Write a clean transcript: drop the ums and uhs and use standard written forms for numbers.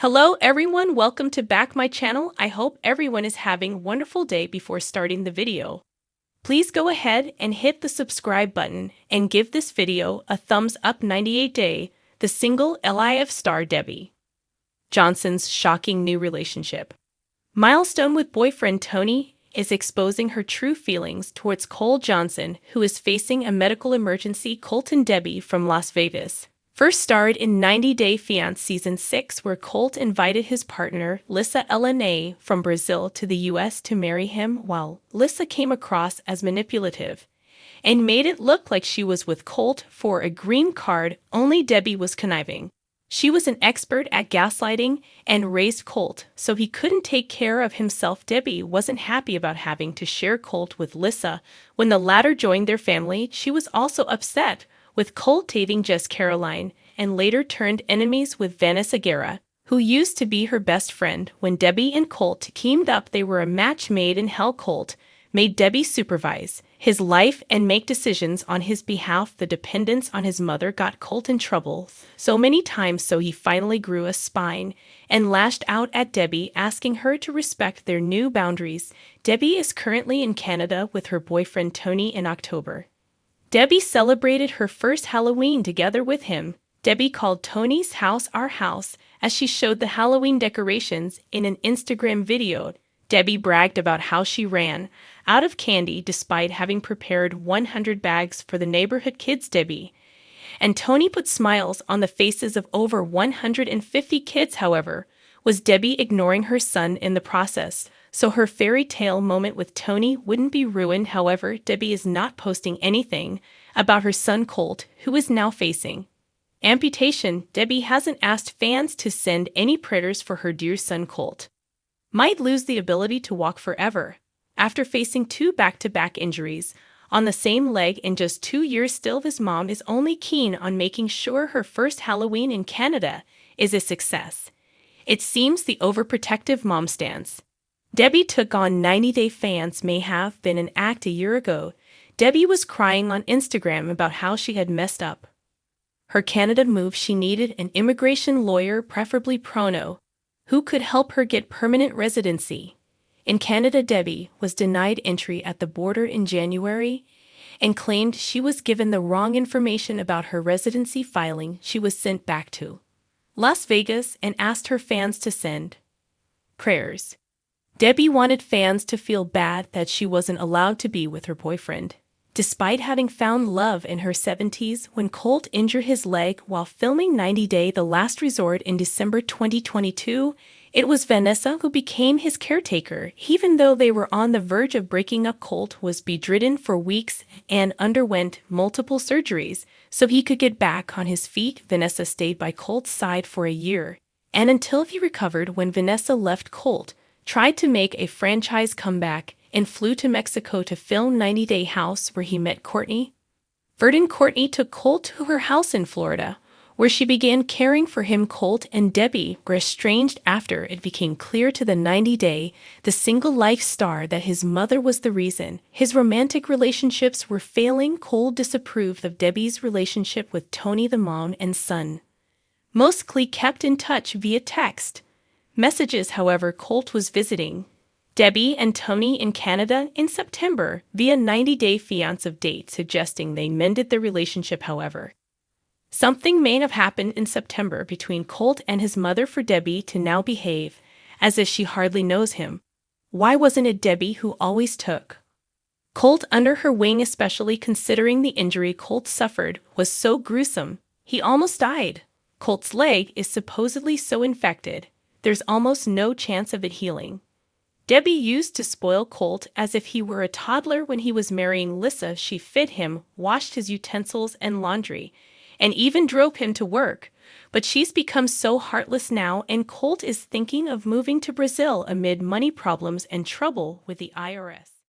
Hello everyone, welcome to back my channel. I hope everyone is having a wonderful day. Before starting the video, please go ahead and hit the subscribe button and give this video a thumbs up. 98 Day, the single LIF star Debbie Johnson's shocking new relationship. Milestone with boyfriend Tony is exposing her true feelings towards Cole Johnson, who is facing a medical emergency. Colt and Debbie from Las Vegas first starred in 90 Day Fiancé Season 6, where Colt invited his partner, Lisa LNA, from Brazil to the US to marry him, while Lisa came across as manipulative and made it look like she was with Colt for a green card. Only Debbie was conniving. She was an expert at gaslighting and raised Colt, so he couldn't take care of himself. Debbie wasn't happy about having to share Colt with Lisa. When the latter joined their family, she was also upset with Colt dating Jess Caroline, and later turned enemies with Vanessa Guerra, who used to be her best friend. When Debbie and Colt teamed up, they were a match made in hell. Colt made Debbie supervise his life and make decisions on his behalf. The dependence on his mother got Colt in trouble so many times, so he finally grew a spine and lashed out at Debbie, asking her to respect their new boundaries. Debbie is currently in Canada with her boyfriend Tony. In October, Debbie celebrated her first Halloween together with him. Debbie called Tony's house our house as she showed the Halloween decorations in an Instagram video. Debbie bragged about how she ran out of candy despite having prepared 100 bags for the neighborhood kids. Debbie and Tony put smiles on the faces of over 150 kids. However, was Debbie ignoring her son in the process, so her fairy tale moment with Tony wouldn't be ruined. However, Debbie is not posting anything about her son Colt, who is now facing amputation. Debbie hasn't asked fans to send any prayers for her dear son. Colt might lose the ability to walk forever after facing two back-to-back injuries on the same leg in just 2 years. Still, his mom is only keen on making sure her first Halloween in Canada is a success. It seems the overprotective mom stance Debbie took on 90 Day Fiancé may have been an act. A year ago, Debbie was crying on Instagram about how she had messed up her Canada move. She needed an immigration lawyer, preferably prono, who could help her get permanent residency in Canada. Debbie was denied entry at the border in January and claimed she was given the wrong information about her residency filing. She was sent back to Las Vegas and asked her fans to send prayers. Debbie wanted fans to feel bad that she wasn't allowed to be with her boyfriend, despite having found love in her 70s. When Colt injured his leg while filming 90 Day The Last Resort in December 2022, it was Vanessa who became his caretaker. Even though they were on the verge of breaking up, Colt was bedridden for weeks and underwent multiple surgeries so he could get back on his feet. Vanessa stayed by Colt's side for a year, and until he recovered. When Vanessa left, Colt tried to make a franchise comeback and flew to Mexico to film 90 Day House, where he met Courtney Verdon. Courtney took Colt to her house in Florida, where she began caring for him. Colt and Debbie were estranged after it became clear to the 90 Day, the single life star, that his mother was the reason his romantic relationships were failing. Cole disapproved of Debbie's relationship with Tony. The mom and son mostly kept in touch via text messages. However, Colt was visiting Debbie and Tony in Canada in September via 90 Day Fiancé date, suggesting they mended their relationship. However, something may have happened in September between Colt and his mother for Debbie to now behave as if she hardly knows him. Why wasn't it Debbie who always took Colt under her wing, especially considering the injury Colt suffered was so gruesome? He almost died. Colt's leg is supposedly so infected, there's almost no chance of it healing. Debbie used to spoil Colt as if he were a toddler when he was marrying Lisa. She fed him, washed his utensils and laundry, and even drove him to work. But she's become so heartless now, and Colt is thinking of moving to Brazil amid money problems and trouble with the IRS.